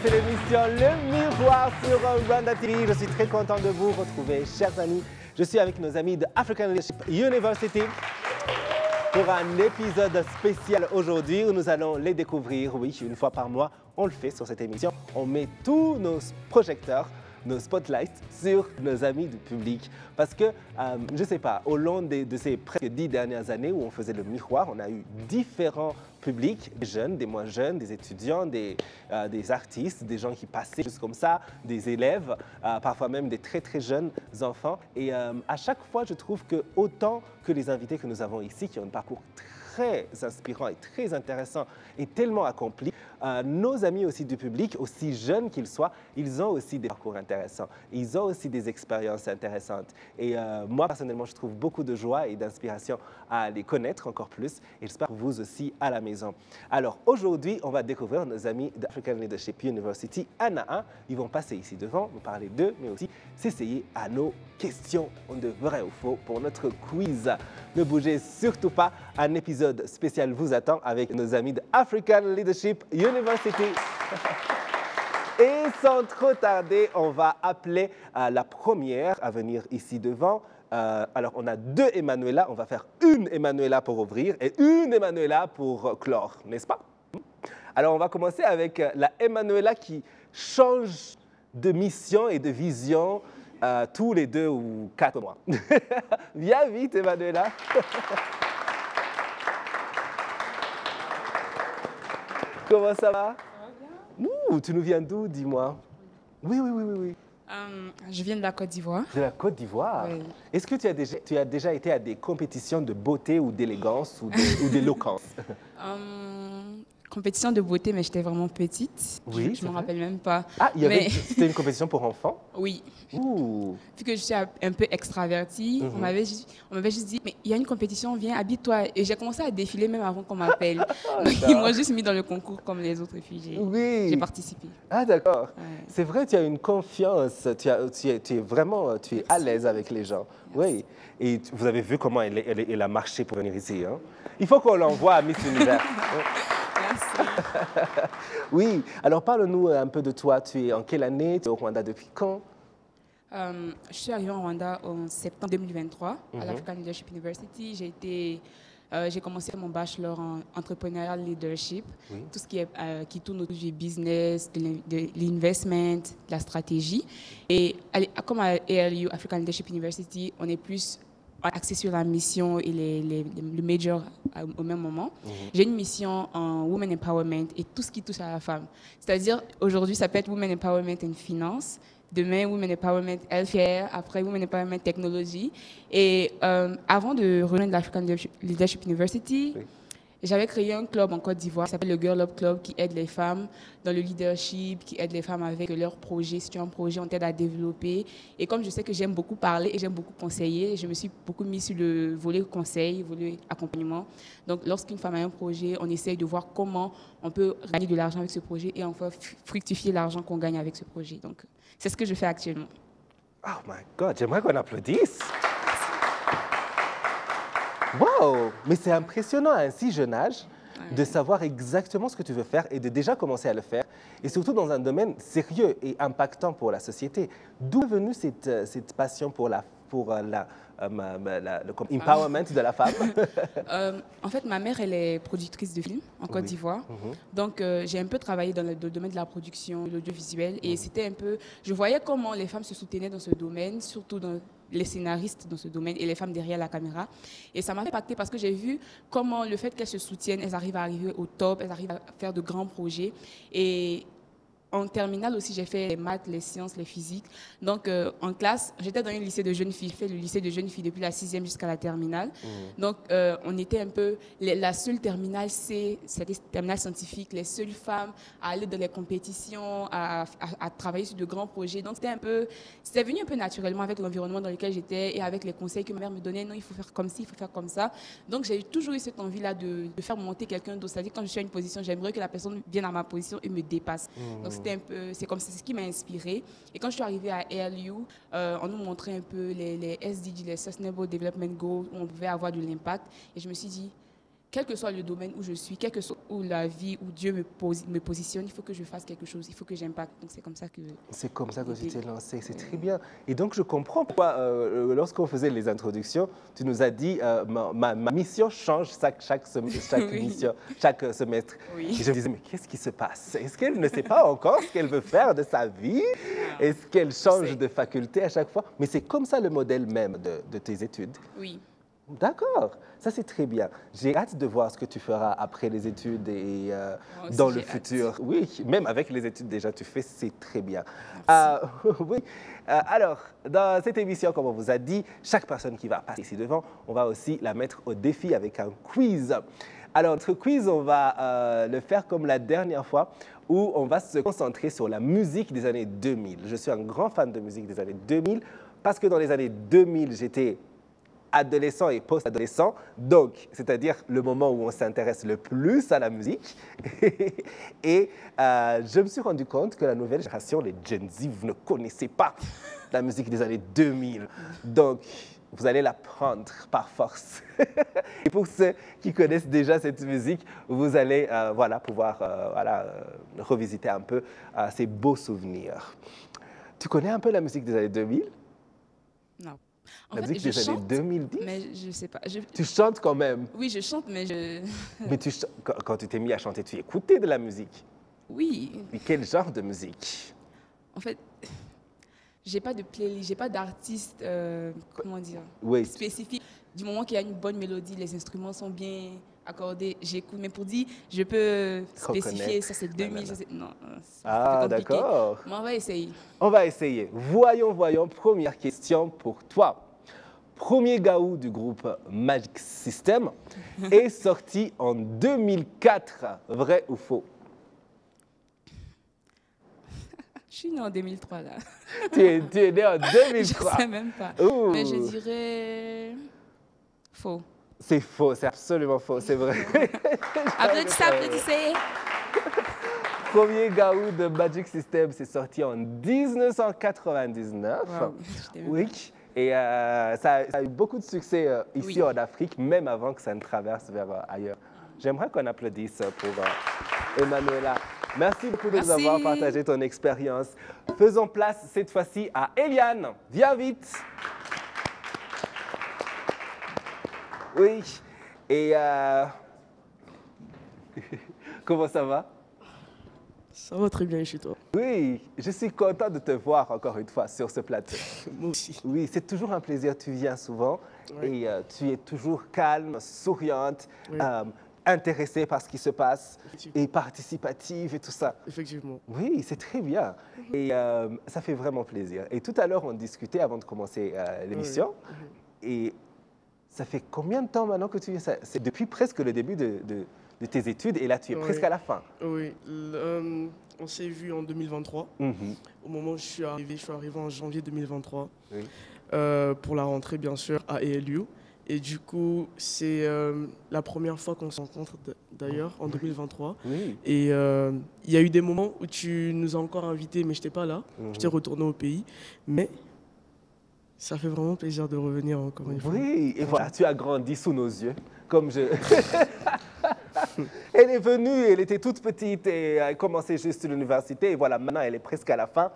c'est l'émission Le Miroir sur Rwanda TV. Je suis très content de vous retrouver, chers amis. Je suis avec nos amis de African Leadership University pour un épisode spécial aujourd'hui où nous allons les découvrir. Oui, une fois par mois, on le fait sur cette émission. On met tous nos projecteurs, nos spotlights sur nos amis du public. Parce que, je ne sais pas, au long de ces presque 10 dernières années où on faisait le miroir, on a eu différents publics, des jeunes, des moins jeunes, des étudiants, des artistes, des gens qui passaient juste comme ça, des élèves, parfois même des très très jeunes enfants. Et à chaque fois, je trouve que autant que les invités que nous avons ici, qui ont un parcours très inspirant et très intéressant et tellement accompli, nos amis aussi du public, aussi jeunes qu'ils soient, ils ont aussi des parcours intéressants. Ils ont aussi des expériences intéressantes. Et moi, personnellement, je trouve beaucoup de joie et d'inspiration à les connaître encore plus. Et j'espère vous aussi à la maison. Alors, aujourd'hui, on va découvrir nos amis d'African Leadership University un à un. Ils vont passer ici devant, nous parler d'eux, mais aussi s'essayer à nos questions de vrai ou faux pour notre quiz. Ne bougez surtout pas, un épisode spécial vous attend avec nos amis de African Leadership University. Et sans trop tarder, on va appeler la première à venir ici devant. Alors, on a deux Emmanuela. On va faire une Emmanuela pour ouvrir et une Emmanuela pour clore, n'est-ce pas? Alors, on va commencer avec la Emmanuela qui change de mission et de vision tous les 2 ou 4 mois. Viens vite, Emmanuela. Comment ça va? Ouh, tu nous viens d'où, dis-moi? Oui. Je viens de la Côte d'Ivoire. De la Côte d'Ivoire? Oui. Est-ce que tu as déjà été à des compétitions de beauté ou d'élégance ou d'éloquence? Compétition de beauté, mais j'étais vraiment petite. Oui, je ne me rappelle même pas. Ah, c'était une compétition pour enfants? Oui. Ouh. Vu que je suis un peu extravertie, on m'avait juste dit, mais il y a une compétition, viens, habille-toi. Et j'ai commencé à défiler même avant qu'on m'appelle. Ils m'ont juste mis dans le concours comme les autres filles. Oui. J'ai participé. Ah, d'accord. Ouais. C'est vrai, tu as une confiance, tu es vraiment à l'aise avec les gens. Merci. Oui. Et vous avez vu comment elle a marché pour venir ici. Hein? Il faut qu'on l'envoie à Miss Univers. Merci. Oui. Alors, parle-nous un peu de toi. Tu es en quelle année? Tu es au Rwanda depuis quand? Je suis arrivée en Rwanda en septembre 2023 à l'African Leadership University. J'ai commencé mon bachelor en entrepreneurial leadership, tout ce qui tourne autour du business, de l'investment, de la stratégie. Et comme à ALU, African Leadership University, on est plus axé sur la mission et le major au même moment. J'ai une mission en Women Empowerment et tout ce qui touche à la femme. C'est-à-dire, aujourd'hui, ça peut être Women Empowerment en finance, demain, Women Empowerment Healthcare, après Women Empowerment Technology. Et avant de rejoindre l'African Leadership University, j'avais créé un club en Côte d'Ivoire qui s'appelle le Girl Up Club, qui aide les femmes dans le leadership, qui aide les femmes avec leurs projets. Si tu as un projet, on t'aide à développer. Et comme je sais que j'aime beaucoup parler et j'aime beaucoup conseiller, je me suis beaucoup mis sur le volet conseil, volet accompagnement. Donc, lorsqu'une femme a un projet, on essaye de voir comment on peut gagner de l'argent avec ce projet et enfin fructifier l'argent qu'on gagne avec ce projet. Donc, c'est ce que je fais actuellement. Oh my God, j'aimerais qu'on applaudisse. Wow! Mais c'est impressionnant à un si jeune âge de savoir exactement ce que tu veux faire et de déjà commencer à le faire. Et surtout dans un domaine sérieux et impactant pour la société. D'où est venue cette passion pour le empowerment de la femme? En fait, ma mère, elle est productrice de films en Côte d'Ivoire. Donc, j'ai un peu travaillé dans le domaine de la production, de l'audiovisuel. Et c'était un peu... Je voyais comment les femmes se soutenaient dans ce domaine, surtout dans les scénaristes dans ce domaine et les femmes derrière la caméra. Et ça m'a impacté parce que j'ai vu comment le fait qu'elles se soutiennent, elles arrivent à arriver au top, elles arrivent à faire de grands projets. Et en terminale aussi, j'ai fait les maths, les sciences, les physiques. Donc, en classe, j'étais dans un lycée de jeunes filles. J'ai fait le lycée de jeunes filles depuis la 6e jusqu'à la terminale. Donc, on était un peu la seule terminale C, c'était terminale scientifique, les seules femmes à aller dans les compétitions, à travailler sur de grands projets. Donc, c'était venu un peu naturellement avec l'environnement dans lequel j'étais et avec les conseils que ma mère me donnait. Non, il faut faire comme ci, il faut faire comme ça. Donc, j'ai toujours eu cette envie-là de faire monter quelqu'un d'autre. C'est-à-dire, quand je suis à une position, j'aimerais que la personne vienne à ma position et me dépasse. Donc, c'est comme ça, c'est ce qui m'a inspirée. Et quand je suis arrivée à ALU, on nous montrait un peu les SDG, les Sustainable Development Goals, où on pouvait avoir de l'impact. Et je me suis dit, quel que soit le domaine où je suis, quel que soit où la vie, où Dieu me positionne, il faut que je fasse quelque chose, il faut que j'impacte. Donc c'est comme ça que... C'est comme ça que tu t'es lancé, c'est très bien. Et donc je comprends pourquoi, lorsqu'on faisait les introductions, tu nous as dit ma mission change chaque Oui. mission, chaque semestre. Oui. Et je me disais, mais qu'est-ce qui se passe? Est-ce qu'elle ne sait pas encore ce qu'elle veut faire de sa vie? Est-ce qu'elle change de faculté à chaque fois? Mais c'est comme ça le modèle même de tes études. Oui. D'accord, ça c'est très bien. J'ai hâte de voir ce que tu feras après les études et Moi aussi, dans le j'ai futur. hâte. Oui, même avec les études déjà tu fais, c'est très bien. Merci. Oui. Alors, dans cette émission, comme on vous a dit, chaque personne qui va passer ici devant, on va aussi la mettre au défi avec un quiz. Alors, notre quiz, on va le faire comme la dernière fois, où on va se concentrer sur la musique des années 2000. Je suis un grand fan de musique des années 2000 parce que dans les années 2000, j'étais adolescent et post-adolescent, donc c'est-à-dire le moment où on s'intéresse le plus à la musique. Et je me suis rendu compte que la nouvelle génération, les Gen Z, vous ne connaissez pas la musique des années 2000. Donc, vous allez l'apprendre par force. Et pour ceux qui connaissent déjà cette musique, vous allez pouvoir revisiter un peu ces beaux souvenirs. Tu connais un peu la musique des années 2000? Non. La musique des années 2010? Mais je ne sais pas. Tu chantes quand même? Oui, je chante, mais je... Mais quand tu t'es mis à chanter, tu écoutais de la musique? Oui. Mais quel genre de musique? En fait, j'ai pas de playlist, j'ai pas d'artiste, comment dire, Oui. spécifique. Du moment qu'il y a une bonne mélodie, les instruments sont bien accordés, j'écoute. Mais pour dire, je peux spécifier, ça c'est 2000, ça c'est... Non, c'est compliqué. D'accord. Mais on va essayer. On va essayer. Voyons. Première question pour toi. Premier gaou du groupe Magic System est sorti en 2004. Vrai ou faux? Je suis née en 2003, là. Tu es né en Je 2003. ne sais même pas. Ouh. Mais je dirais faux. C'est faux, c'est absolument faux, c'est vrai. Applaudissez. Premier gaou de Magic System, c'est sorti en 1999. Wow, Oui. Et ça a eu beaucoup de succès ici en Afrique, même avant que ça ne traverse vers ailleurs. J'aimerais qu'on applaudisse pour Emanuela. Merci beaucoup de nous avoir partagé ton expérience. Faisons place cette fois-ci à Eliane. Viens vite. Oui. Et comment ça va? Ça va très bien chez toi. Oui, je suis content de te voir encore une fois sur ce plateau. Moi aussi. Oui, c'est toujours un plaisir. Tu viens souvent et tu es toujours calme, souriante, intéressée par ce qui se passe et participative et tout ça. Effectivement. Oui, c'est très bien. Et ça fait vraiment plaisir. Et tout à l'heure, on discutait avant de commencer l'émission. Et ça fait combien de temps maintenant que tu viens? C'est depuis presque le début de tes études et là, tu es presque à la fin. Oui, on s'est vu en 2023. Au moment où je suis arrivé en janvier 2023 pour la rentrée, bien sûr, à ELU. Et du coup, c'est la première fois qu'on se rencontre, d'ailleurs, en 2023. Et il y a eu des moments où tu nous as encore invités, mais je n'étais pas là. J'étais retourné au pays. Mais ça fait vraiment plaisir de revenir encore une fois. Oui, et voilà, tu as grandi sous nos yeux, comme je... Elle est venue, elle était toute petite et a commencé juste l'université. Et voilà, maintenant, elle est presque à la fin.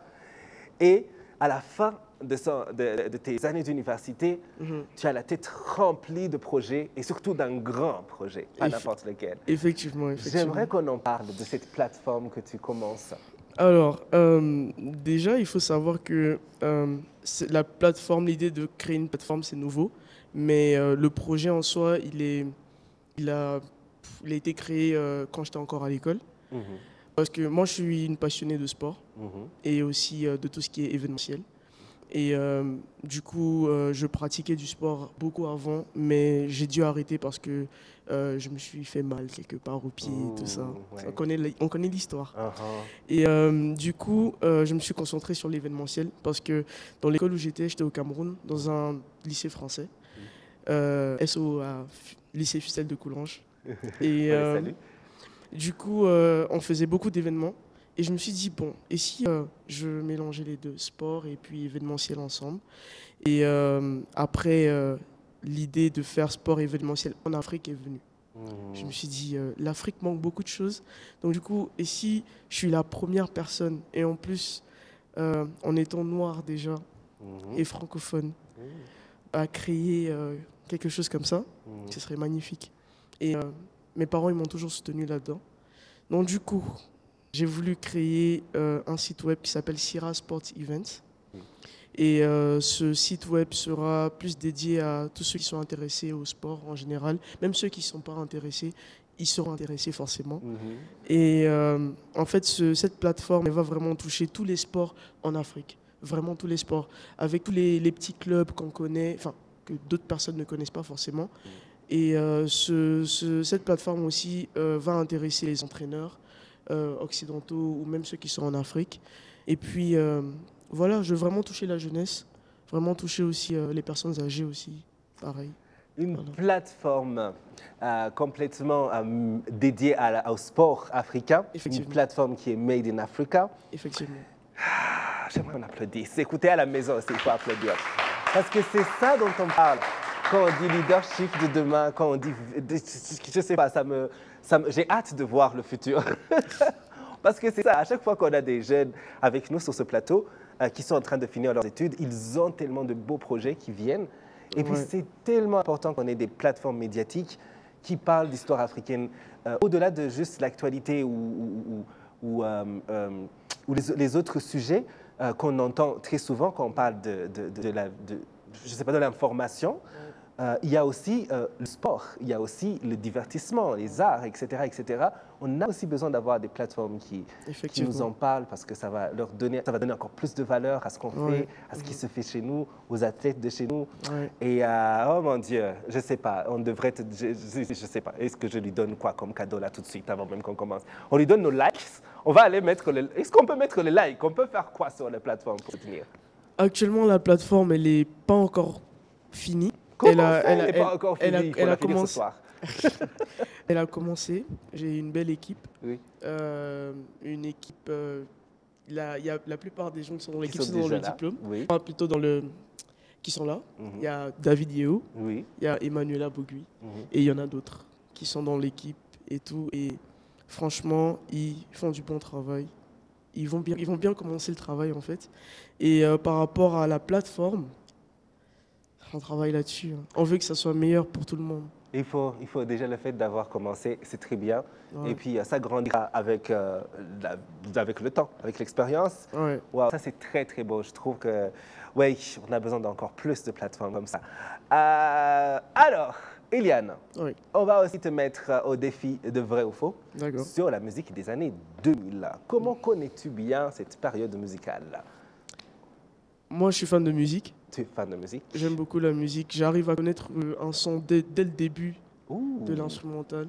Et à la fin de tes années d'université, tu as la tête remplie de projets et surtout d'un grand projet, pas n'importe lequel. Effectivement. J'aimerais qu'on en parle de cette plateforme que tu commences. Alors, déjà, il faut savoir que la plateforme, l'idée de créer une plateforme, c'est nouveau. Mais le projet en soi, il a été créé quand j'étais encore à l'école. Parce que moi, je suis une passionnée de sport et aussi de tout ce qui est événementiel. Et du coup, je pratiquais du sport beaucoup avant, mais j'ai dû arrêter parce que je me suis fait mal quelque part au pied et tout ça. On connaît l'histoire. Et du coup, je me suis concentré sur l'événementiel parce que dans l'école où j'étais au Cameroun, dans un lycée français, SO à lycée Fussel de Coulanges. Et du coup, on faisait beaucoup d'événements. Et je me suis dit, bon, et si je mélangeais les deux, sport et puis événementiel ensemble. Et après, l'idée de faire sport et événementiel en Afrique est venue. Je me suis dit, l'Afrique manque beaucoup de choses. Donc du coup, et si je suis la première personne, et en plus, en étant noir déjà, et francophone, à créer quelque chose comme ça, ce serait magnifique. Et mes parents, ils m'ont toujours soutenu là-dedans. Donc du coup, j'ai voulu créer un site web qui s'appelle Sira Sports Events. Et ce site web sera plus dédié à tous ceux qui sont intéressés au sport en général. Même ceux qui ne sont pas intéressés, ils seront intéressés forcément. Et en fait, cette plateforme, elle va vraiment toucher tous les sports en Afrique. Vraiment tous les sports. Avec tous les petits clubs qu'on connaît, enfin, que d'autres personnes ne connaissent pas forcément. Et cette plateforme aussi va intéresser les entraîneurs occidentaux ou même ceux qui sont en Afrique. Et puis, voilà, je veux vraiment toucher la jeunesse, vraiment toucher aussi les personnes âgées aussi, pareil. Une plateforme complètement dédiée au sport africain. Une plateforme qui est made in Africa. Effectivement. J'aimerais qu'on applaudisse. Écoutez à la maison aussi, il faut applaudir. Parce que c'est ça dont on parle. Quand on dit leadership de demain, quand on dit... Je sais pas, j'ai hâte de voir le futur. Parce que c'est ça, à chaque fois qu'on a des jeunes avec nous sur ce plateau qui sont en train de finir leurs études, ils ont tellement de beaux projets qui viennent. Et puis c'est tellement important qu'on ait des plateformes médiatiques qui parlent d'histoire africaine, au-delà de juste l'actualité ou les autres sujets qu'on entend très souvent quand on parle je sais pas, de l'information. Il y a aussi le sport, il y a aussi le divertissement, les arts, etc., etc. On a aussi besoin d'avoir des plateformes qui nous en parlent parce que ça va donner encore plus de valeur à ce qu'on fait, à ce qui se fait chez nous, aux athlètes de chez nous. Et oh mon Dieu, je sais pas, on devrait, je sais pas, est-ce que je lui donne quoi comme cadeau là tout de suite avant même qu'on commence? On lui donne nos likes, on va aller mettre est-ce qu'on peut mettre les likes? On peut faire quoi sur la plateforme pour soutenir? Actuellement, la plateforme, elle n'est pas encore finie. Elle n'est pas encore finie, elle a commencé ce soir. Elle a commencé, j'ai une belle équipe. Oui. Une équipe, la plupart des gens qui sont dans l'équipe sont dans le diplôme. Oui. Plutôt qui sont là. Il y a David Yeo, oui. Il y a Emmanuela Bogui, et il y en a d'autres qui sont dans l'équipe et tout. Et franchement, ils font du bon travail. Ils vont bien commencer le travail en fait. Et par rapport à la plateforme, on travaille là-dessus. On veut que ça soit meilleur pour tout le monde. Il faut déjà le fait d'avoir commencé, c'est très bien. Et puis ça grandira avec le temps, avec l'expérience. Wow, ça c'est très très beau. Je trouve que on a besoin d'encore plus de plateformes comme ça. Alors, Eliane, on va aussi te mettre au défi de vrai ou faux sur la musique des années 2000. Comment connais-tu bien cette période musicale? Moi, je suis fan de musique. Tu es fan de musique? J'aime beaucoup la musique. J'arrive à connaître un son dès le début de l'instrumental.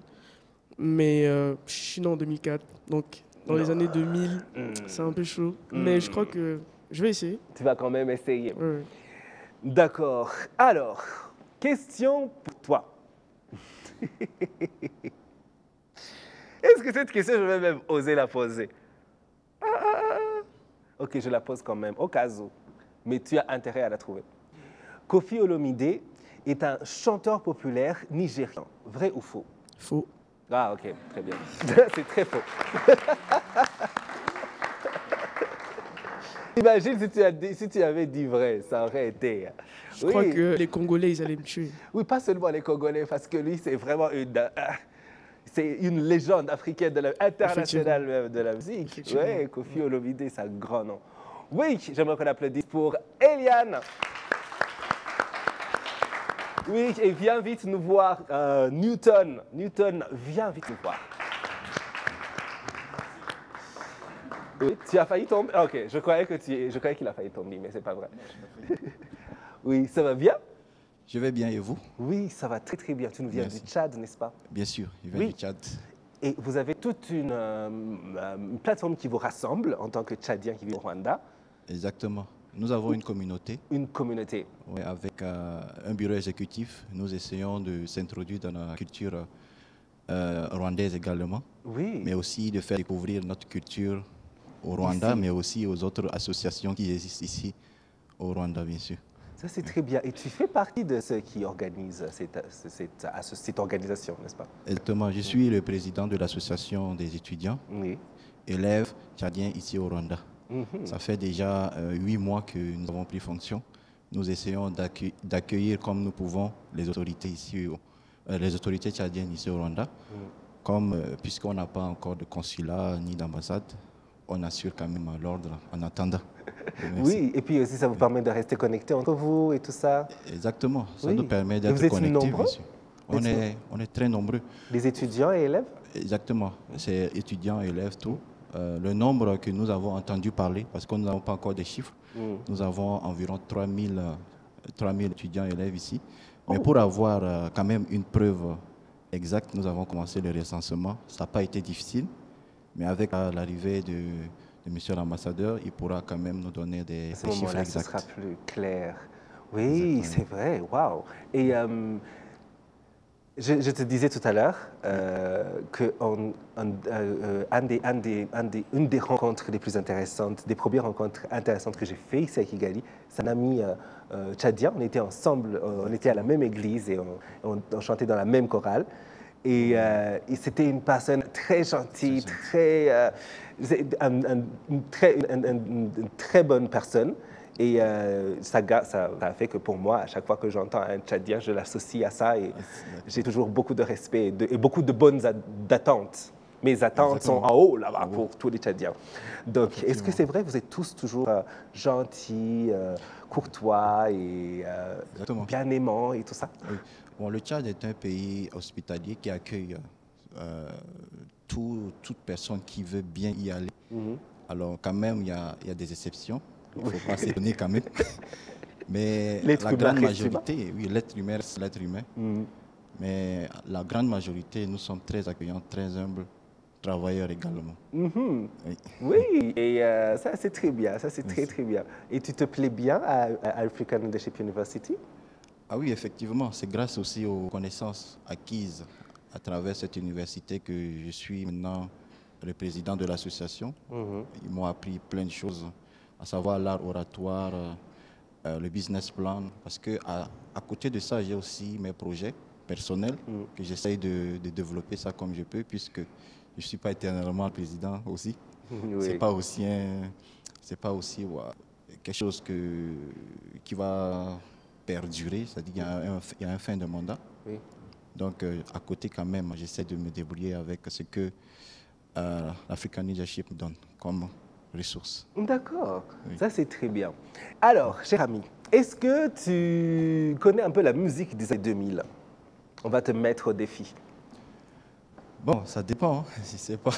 Mais je suis né en 2004. Donc, dans les années 2000, c'est un peu chaud. Mais je crois que je vais essayer. Tu vas quand même essayer. Oui. D'accord. Alors, question pour toi. Est-ce que cette question, je vais même oser la poser? Ok, je la pose quand même, au cas où. Mais tu as intérêt à la trouver. Koffi Olomide est un chanteur populaire nigérian. Vrai ou faux? Faux. Ah, ok, très bien. C'est très faux. Imagine si tu avais dit vrai, ça aurait été... Je crois que les Congolais, ils allaient me tuer. Oui, pas seulement les Congolais, parce que lui, c'est vraiment une légende africaine, internationale même de la musique. Oui, Koffi Olomide, c'est un grand nom. Oui, j'aimerais qu'on applaudisse pour Eliane. Oui, et viens vite nous voir, Newton. Newton, viens vite nous voir. Oui, tu as failli tomber? Ok, je croyais qu'il a failli tomber, mais c'est pas vrai. Oui, ça va bien? Je vais bien, et vous? Oui, ça va très très bien. Tu nous viens du Tchad, n'est-ce pas? Bien sûr, je viens du Tchad. Et vous avez toute une plateforme qui vous rassemble en tant que Tchadien qui vit au Rwanda. Exactement. Nous avons une communauté. Une communauté. Oui, avec un bureau exécutif. Nous essayons de s'introduire dans la culture rwandaise également. Oui. Mais aussi de faire découvrir notre culture au Rwanda, mais aussi aux autres associations qui existent ici au Rwanda, bien sûr. Ça, c'est très bien. Et tu fais partie de ceux qui organisent cette organisation, n'est-ce pas? Exactement. Je suis le président de l'association des étudiants, élèves tchadiens ici au Rwanda. Ça fait déjà 8 mois que nous avons pris fonction. Nous essayons d'accueillir comme nous pouvons les autorités ici, les autorités tchadiennes ici au Rwanda. Puisqu'on n'a pas encore de consulat ni d'ambassade, on assure quand même l'ordre en attendant. Oui, et puis aussi ça vous permet de rester connectés entre vous et tout ça. Exactement, ça nous permet d'être connectés. On est très nombreux. Des étudiants et élèves? Exactement, c'est étudiants et élèves, tout. Le nombre que nous avons entendu parler, parce que nous n'avons pas encore des chiffres, nous avons environ 3000 étudiants et élèves ici. Mais pour avoir quand même une preuve exacte, nous avons commencé le recensement. Ça n'a pas été difficile, mais avec l'arrivée de monsieur l'ambassadeur, il pourra quand même nous donner des chiffres exacts. Ce sera plus clair. Oui, c'est vrai, waouh. Et je te disais tout à l'heure qu'une des rencontres les plus intéressantes, des premières rencontres intéressantes que j'ai faites ici à Kigali, c'est un ami tchadien. On était ensemble, on était à la même église et on chantait dans la même chorale. Et c'était une personne très gentille, une très bonne personne. Et ça a fait que pour moi, à chaque fois que j'entends un Tchadien, je l'associe à ça et j'ai toujours beaucoup de respect et beaucoup de bonnes attentes. Mes attentes sont en haut là-bas pour tous les Tchadiens. Donc, est-ce que c'est vrai, vous êtes tous toujours gentils, courtois et bien aimants et tout ça? Oui. Bon, le Tchad est un pays hospitalier qui accueille toute personne qui veut bien y aller. Alors, quand même, il y a des exceptions. Il ne faut pas s'étonner quand même. Mais la grande majorité, oui, l'être humain reste l'être humain. Mais la grande majorité, nous sommes très accueillants, très humbles, travailleurs également. Oui, et ça c'est très bien, ça c'est très bien. Et tu te plais bien à African Leadership University? Ah oui, effectivement, c'est grâce aussi aux connaissances acquises à travers cette université que je suis maintenant le président de l'association. Ils m'ont appris plein de choses, à savoir l'art oratoire, le business plan, parce qu'à côté de ça, j'ai aussi mes projets personnels que j'essaye de développer ça comme je peux, puisque je ne suis pas éternellement le président aussi. C'est pas aussi quelque chose qui va perdurer, c'est-à-dire qu'il y a un fin de mandat. Donc, à côté quand même, j'essaie de me débrouiller avec ce que l'African Leadership donne comme ressources. D'accord, ça c'est très bien. Alors, cher ami, est-ce que tu connais un peu la musique des années 2000? On va te mettre au défi. Bon, ça dépend, hein. Si c'est pas...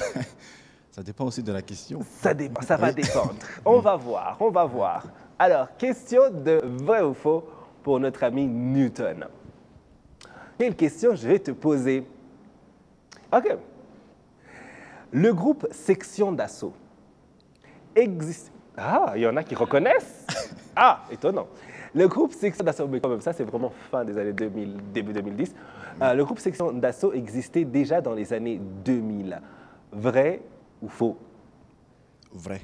ça dépend aussi de la question. Ça dépend, ça va dépendre. On va voir, on va voir. Alors, question de vrai ou faux pour notre ami Newton. Quelle question je vais te poser? Ok. Le groupe Section d'Assaut existe... Ah, il y en a qui reconnaissent? Ah, étonnant. Le groupe Section d'Assaut, mais quand même, ça c'est vraiment fin des années 2000, début 2010. Le groupe Section d'Assaut existait déjà dans les années 2000. Vrai ou faux? Vrai.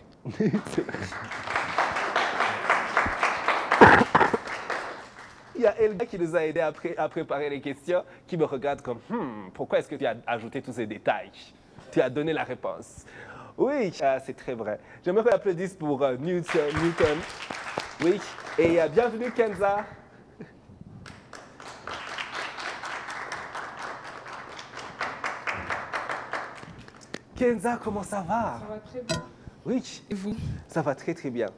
Il y a Elga qui nous a aidé à préparer les questions, qui me regarde comme pourquoi est-ce que tu as ajouté tous ces détails? Tu as donné la réponse. Oui, c'est très vrai. J'aimerais qu'on applaudisse pour Newton. Oui, et bienvenue Kenza. Kenza, comment ça va? Ça va très bien. Oui. Et vous? Ça va très très bien.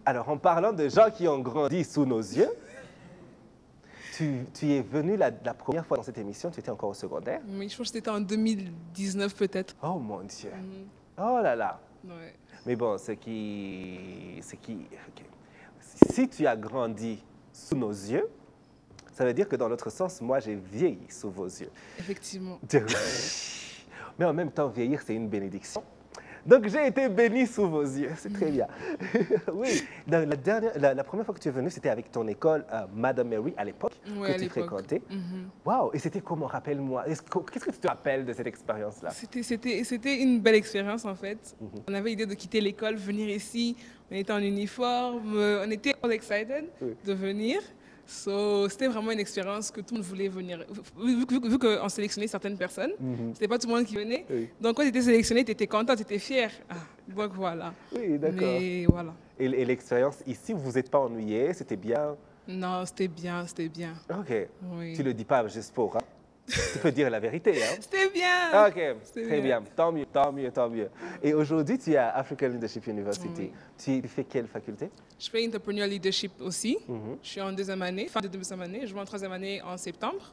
Alors, en parlant de gens qui ont grandi sous nos yeux, tu es venu la première fois dans cette émission, tu étais encore au secondaire? Oui, je pense que c'était en 2019 peut-être. Oh mon Dieu. Oh là là. Ouais. Mais bon, okay. Si tu as grandi sous nos yeux, ça veut dire que dans l'autre sens, moi, j'ai vieilli sous vos yeux. Effectivement. Mais en même temps, vieillir, c'est une bénédiction. Donc, j'ai été béni sous vos yeux. C'est très bien. Oui. La première fois que tu es venu, c'était avec ton école, Madame Mary, à l'époque, que tu fréquentais. Waouh! Et c'était comment? Rappelle-moi. Qu'est-ce que tu te rappelles de cette expérience-là? C'était une belle expérience, en fait. On avait l'idée de quitter l'école, venir ici. On était en uniforme, on était all excited de venir. So, c'était vraiment une expérience que tout le monde voulait venir. Vu qu'on sélectionnait certaines personnes, c'était pas tout le monde qui venait. Oui. Donc, quand tu étais sélectionné, tu étais content, tu étais fier. Ah, donc voilà. Oui, d'accord. Mais voilà. Et l'expérience ici, vous vous êtes pas ennuyé? C'était bien? Non, c'était bien, c'était bien. OK. Oui. Tu le dis pas juste pour, hein? Tu peux dire la vérité, hein? C'était bien. OK, C'était très bien. Tant mieux, tant mieux, tant mieux. Et aujourd'hui, tu es à African Leadership University. Tu fais quelle faculté? Je fais Entrepreneurial Leadership aussi. Je suis en deuxième année, fin de deuxième année. Je vais en troisième année en septembre.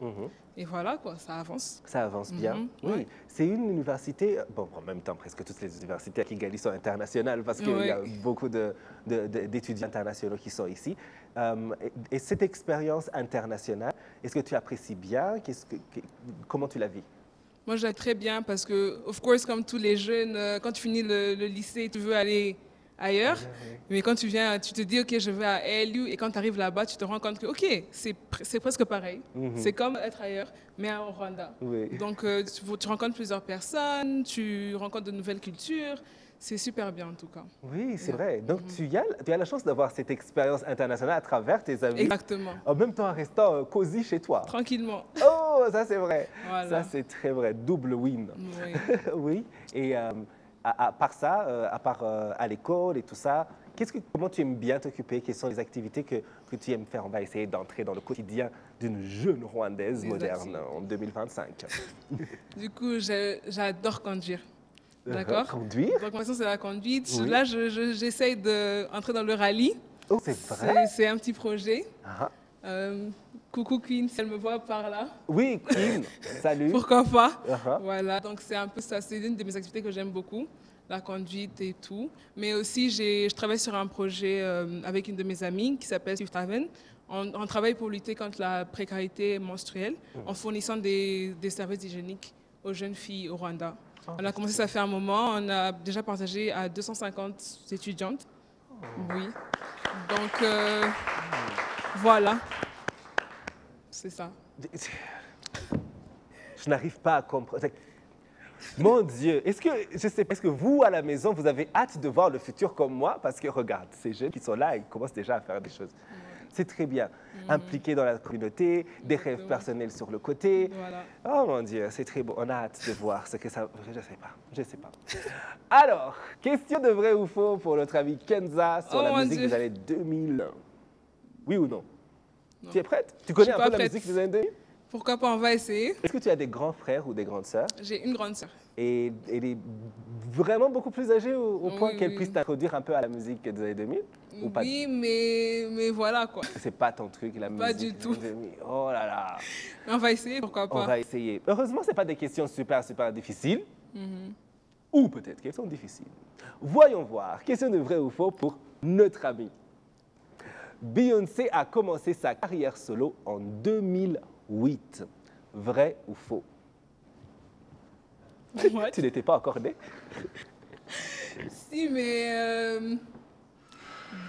Et voilà, quoi, ça avance. Ça avance bien. Oui. Ouais. C'est une université, bon, en même temps, presque toutes les universités à Kigali sont internationales parce qu'il y a beaucoup d'étudiants internationaux qui sont ici. Et cette expérience internationale, est-ce que tu apprécies bien? Comment tu la vis? Moi, je l'aime très bien parce que, of course, comme tous les jeunes, quand tu finis le lycée, tu veux aller ailleurs. Mais quand tu viens, tu te dis, OK, je vais à ALU. Et quand tu arrives là-bas, tu te rends compte que, OK, c'est presque pareil. C'est comme être ailleurs, mais au Rwanda. Oui. Donc, tu rencontres plusieurs personnes, tu rencontres de nouvelles cultures. C'est super bien, en tout cas. Oui, c'est vrai. Donc, tu as la chance d'avoir cette expérience internationale à travers tes amis. Exactement. En même temps, en restant cosy chez toi. Tranquillement. Oh, ça, c'est vrai. Voilà. Ça, c'est très vrai. Double win. Oui. Oui. Et à part ça, à part à l'école et tout ça, comment tu aimes bien t'occuper? Quelles sont les activités que tu aimes faire? On va essayer d'entrer dans le quotidien d'une jeune Rwandaise moderne en 2025. Du coup, j'adore conduire. D'accord. Conduire? Donc, maintenant, c'est la conduite. Oui. Là, j'essaye d'entrer dans le rallye. Oh, c'est vrai? C'est un petit projet. Ah. Coucou Queen, si elle me voit par là. Oui, Queen. Salut. Pourquoi pas? Ah. Voilà, donc c'est un peu ça. C'est une de mes activités que j'aime beaucoup, la conduite et tout. Mais aussi, je travaille sur un projet avec une de mes amies qui s'appelle Swift Haven. On travaille pour lutter contre la précarité menstruelle en fournissant des services hygiéniques aux jeunes filles au Rwanda. On a commencé ça fait un moment. On a déjà partagé à 250 étudiantes. Oui. Donc, voilà. C'est ça. Je n'arrive pas à comprendre. Mon Dieu, est-ce que vous, à la maison, vous avez hâte de voir le futur comme moi? Parce que regarde, ces jeunes qui sont là, ils commencent déjà à faire des choses. C'est très bien. Impliqués dans la communauté, des rêves personnels sur le côté. Voilà. Oh mon Dieu, c'est très beau. On a hâte de voir ce que ça... Je sais pas. Alors, question de vrai ou faux pour notre ami Kenza sur la musique des années 2000. Oui ou non? Tu es prête? Tu connais un peu la musique des années 2000? Pourquoi pas, on va essayer. Est-ce que tu as des grands frères ou des grandes sœurs? J'ai une grande sœur. Et elle est vraiment beaucoup plus âgée au point qu'elle oui. puisse t'introduire un peu à la musique des années 2000? Ou pas? Oui, mais voilà quoi. C'est pas ton truc, la musique Pas du des tout. années 2000. Oh là là. On va essayer, pourquoi pas. On va essayer. Heureusement, ce pas des questions super difficiles. Ou peut-être qu'elles sont difficiles. Voyons voir. Question de vrai ou faux pour notre ami. Beyoncé a commencé sa carrière solo en 2008. Vrai ou faux? What? Tu n'étais pas encore né? Si, mais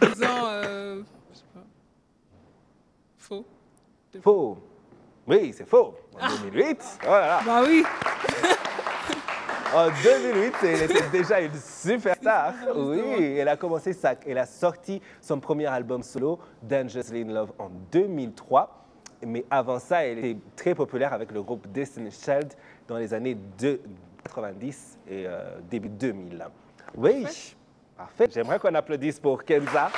disons, je sais pas. Faux. Faux. Oui, c'est faux. En 2008, oh là là. Bah oui. En 2008, elle était déjà une superstar. Oui, elle a sorti son premier album solo, Dangerously in Love, en 2003. Mais avant ça, elle était très populaire avec le groupe Destiny's Child dans les années 90 et début 2000. Oui, parfait. J'aimerais qu'on applaudisse pour Kenza.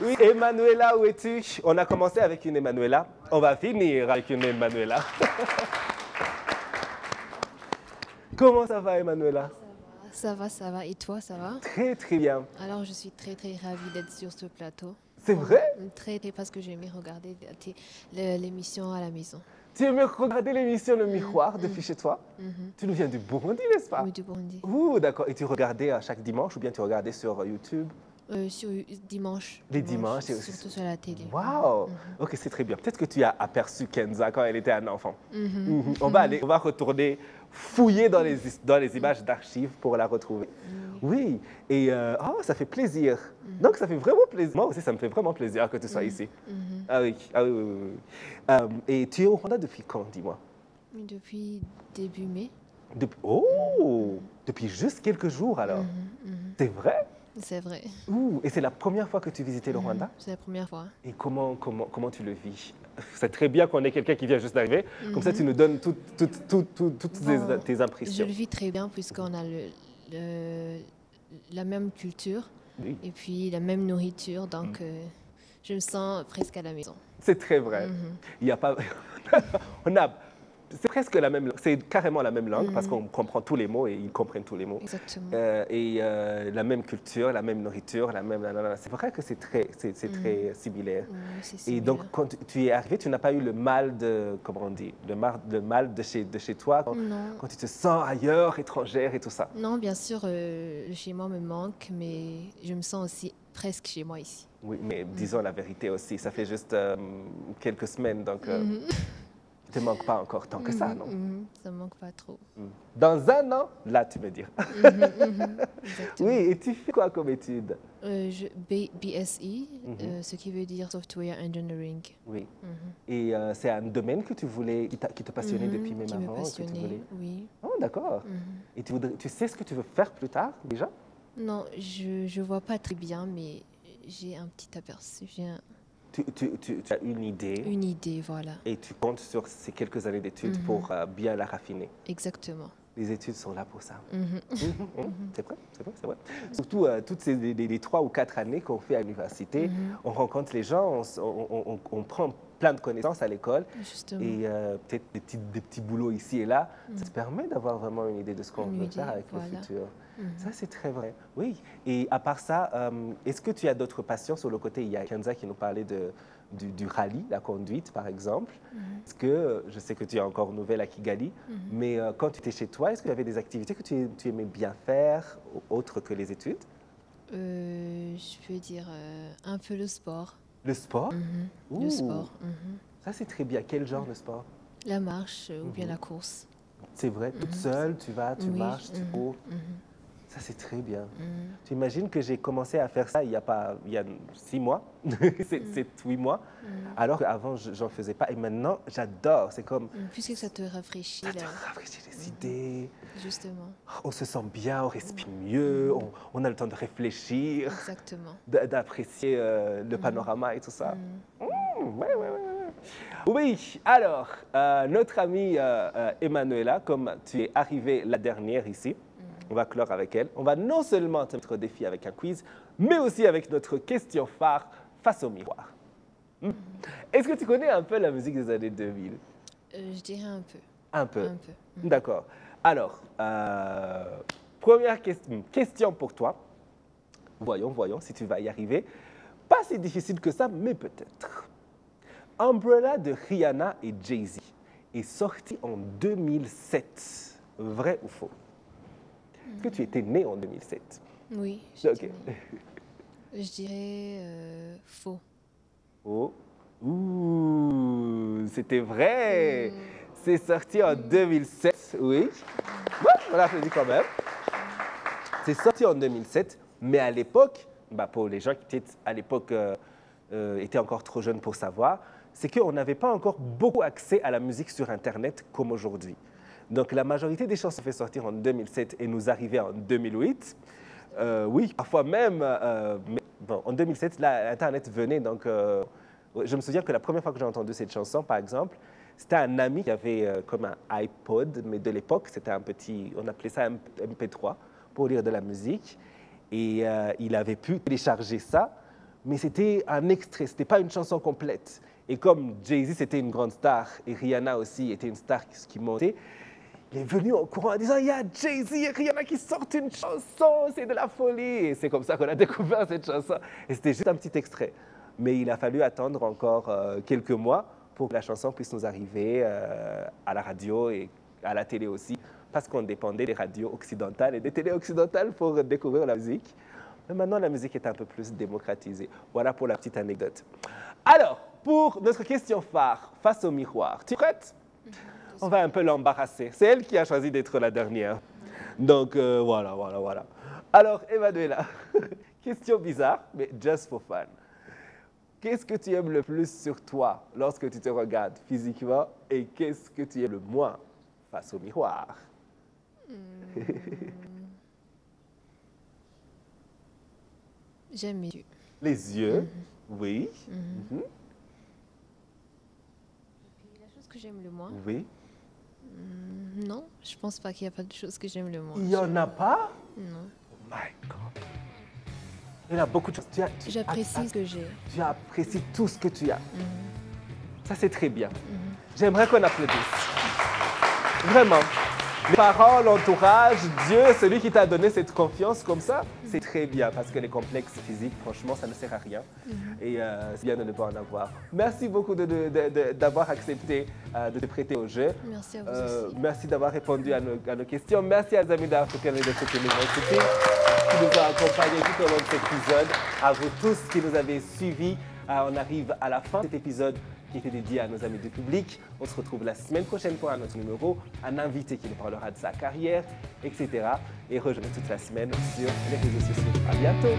Oui, Emanuela, où es-tu? On a commencé avec une Emanuela. On va finir avec une Emanuela. Comment ça va, Emanuela? Ça va. Et toi, ça va? Très, très bien. Alors, je suis très ravie d'être sur ce plateau. C'est vrai? Très, parce que j'aimais regarder l'émission à la maison. Tu aimes regarder l'émission Le Miroir depuis chez toi? Tu nous viens du Burundi, n'est-ce pas? Oui, du Burundi. Ouh, d'accord. Et tu regardais chaque dimanche ou bien tu regardais sur YouTube? Sur dimanche. Les dimanches, et aussi. Surtout sur la télé. Waouh! Ok, c'est très bien. Peut-être que tu as aperçu Kenza quand elle était un enfant. On va retourner fouiller dans les images d'archives pour la retrouver. Oui, et ça fait plaisir. Donc, ça fait vraiment plaisir. Moi aussi, ça me fait vraiment plaisir que tu sois ici. Ah oui. Et tu es au Rwanda depuis quand, dis-moi? Depuis début mai. Depuis juste quelques jours alors. C'est vrai? C'est vrai. Ouh, et c'est la première fois que tu visitais le Rwanda? C'est la première fois. Et comment tu le vis? C'est très bien qu'on ait quelqu'un qui vient juste d'arriver. Comme ça, tu nous donnes toutes Bon, tes je impressions. le vis très bien puisqu'on a la même culture Oui. et puis la même nourriture. Donc, je me sens presque à la maison. C'est très vrai. Il y a pas... on a... C'est presque la même langue, c'est carrément la même langue parce qu'on comprend tous les mots et ils comprennent tous les mots. Exactement. La même culture, la même nourriture, la même... C'est vrai que c'est très similaire. Oui, c'est Et similaire. donc, quand tu es arrivé, tu n'as pas eu le mal de, comment on dit, le mal de chez toi, Non. quand tu te sens ailleurs, étrangère et tout ça. Non, bien sûr, le chez moi me manque, mais je me sens aussi presque chez moi ici. Oui, mais disons la vérité aussi, ça fait juste quelques semaines, donc il ne te manque pas encore tant que ça, non? Ça me manque pas trop. Dans un an, là, tu me dire. Exactement. Oui, et tu fais quoi comme étude? BSE, ce qui veut dire Software Engineering. Oui. Et c'est un domaine que tu voulais, qui te passionnait depuis même Qui me avant? passionnait, oui. Oh, d'accord. Et tu sais ce que tu veux faire plus tard, déjà? Non, je vois pas très bien, mais j'ai un petit aperçu, j'ai Tu as une idée une idée, voilà. et tu comptes sur ces quelques années d'études pour bien la raffiner. Exactement. Les études sont là pour ça. C'est vrai, c'est vrai, c'est vrai. Surtout toutes les 3 ou 4 années qu'on fait à l'université, on rencontre les gens, on prend plein de connaissances à l'école Justement. et peut-être des petits boulots ici et là. Ça te permet d'avoir vraiment une idée de ce qu'on Une veut idée, faire avec voilà. le futur. Ça, c'est très vrai. Oui. Et à part ça, est-ce que tu as d'autres passions sur le côté? Il y a Kenza qui nous parlait du rallye, la conduite, par exemple. Est-ce que, je sais que tu es encore nouvelle à Kigali, mais quand tu étais chez toi, est-ce qu'il y avait des activités que tu aimais bien faire, autres que les études? Je peux dire un peu le sport. Le sport? Le Ouh, sport. ça, c'est très bien. Quel genre de sport? La marche ou bien la course. C'est vrai, toute seule, tu vas, tu Oui, marches, tu cours. Ça, c'est très bien. Tu imagines que j'ai commencé à faire ça il y a 6 mois, 7-8 mois, alors qu'avant, j'en faisais pas. Et maintenant, j'adore. C'est comme, Puisque ça te rafraîchit, ça te là, rafraîchit les idées. justement. On se sent bien, on respire mieux, on a le temps de réfléchir, Exactement. d'apprécier le panorama et tout ça. Ouais, ouais, ouais, ouais. Oui, alors, notre amie Emanuela, comme tu es arrivée la dernière ici, on va clore avec elle. On va non seulement te mettre au défi avec un quiz, mais aussi avec notre question phare face au miroir. Est-ce que tu connais un peu la musique des années 2000? Je dirais un peu. Un peu. Un peu. D'accord. Alors, première question pour toi. Voyons si tu vas y arriver. Pas si difficile que ça, mais peut-être. Umbrella de Rihanna et Jay-Z est sorti en 2007. Vrai ou faux? Est-ce que tu étais né en 2007? Oui, Ok. je dirais faux. Oh. Ouh, c'était vrai. C'est sorti en 2007, oui. Ouais, on l'applaudit quand même. C'est sorti en 2007, mais à l'époque, pour les gens qui étaient à l'époque étaient encore trop jeunes pour savoir, c'est qu'on n'avait pas encore beaucoup accès à la musique sur Internet comme aujourd'hui. Donc la majorité des chansons fait sortir en 2007 et nous arrivaient en 2008. Oui, parfois même, mais bon, en 2007, là, Internet venait, donc je me souviens que la première fois que j'ai entendu cette chanson, par exemple, c'était un ami qui avait comme un iPod, mais de l'époque, c'était un petit, on appelait ça un MP3 pour lire de la musique. Et il avait pu télécharger ça, mais c'était un extrait, ce n'était pas une chanson complète. Et comme Jay-Z, c'était une grande star, et Rihanna aussi était une star qui montait, il est venu en courant en disant « Il y a Jay-Z et Rihanna qui sortent une chanson, c'est de la folie !» Et c'est comme ça qu'on a découvert cette chanson. Et c'était juste un petit extrait. Mais il a fallu attendre encore quelques mois pour que la chanson puisse nous arriver à la radio et à la télé aussi, parce qu'on dépendait des radios occidentales et des télés occidentales pour découvrir la musique. Mais maintenant, la musique est un peu plus démocratisée. Voilà pour la petite anecdote. Alors, pour notre question phare, face au miroir, tu es prête? On va un peu l'embarrasser. C'est elle qui a choisi d'être la dernière. Donc, voilà. Alors, Emmanuela, question bizarre, mais just for fun. Qu'est-ce que tu aimes le plus sur toi lorsque tu te regardes physiquement et qu'est-ce que tu aimes le moins face au miroir? J'aime mes yeux. Les yeux, oui. La chose que j'aime le moins, Oui. non, je pense pas qu'il y a pas de chose que j'aime le moins. Il n'y en a pas? Non. Oh my God. Il y en a beaucoup de choses. J'apprécie ce que j'ai. Tu apprécies tout ce que tu as. Ça, c'est très bien. J'aimerais qu'on applaudisse. Vraiment. Les parents, l'entourage, Dieu, celui qui t'a donné cette confiance comme ça, c'est très bien parce que les complexes physiques, franchement, ça ne sert à rien. Et c'est bien de ne pas en avoir. Merci beaucoup d'avoir accepté de te prêter au jeu. Merci à vous aussi. Merci d'avoir répondu à nos questions. Merci à nos amis d'African Leadership University qui nous ont accompagnés tout au long de cet épisode. À vous tous qui nous avez suivis, on arrive à la fin de cet épisode qui était dédié à nos amis du public. On se retrouve la semaine prochaine pour un autre numéro, un invité qui nous parlera de sa carrière, etc. Et rejoignez toute la semaine sur les réseaux sociaux. À bientôt!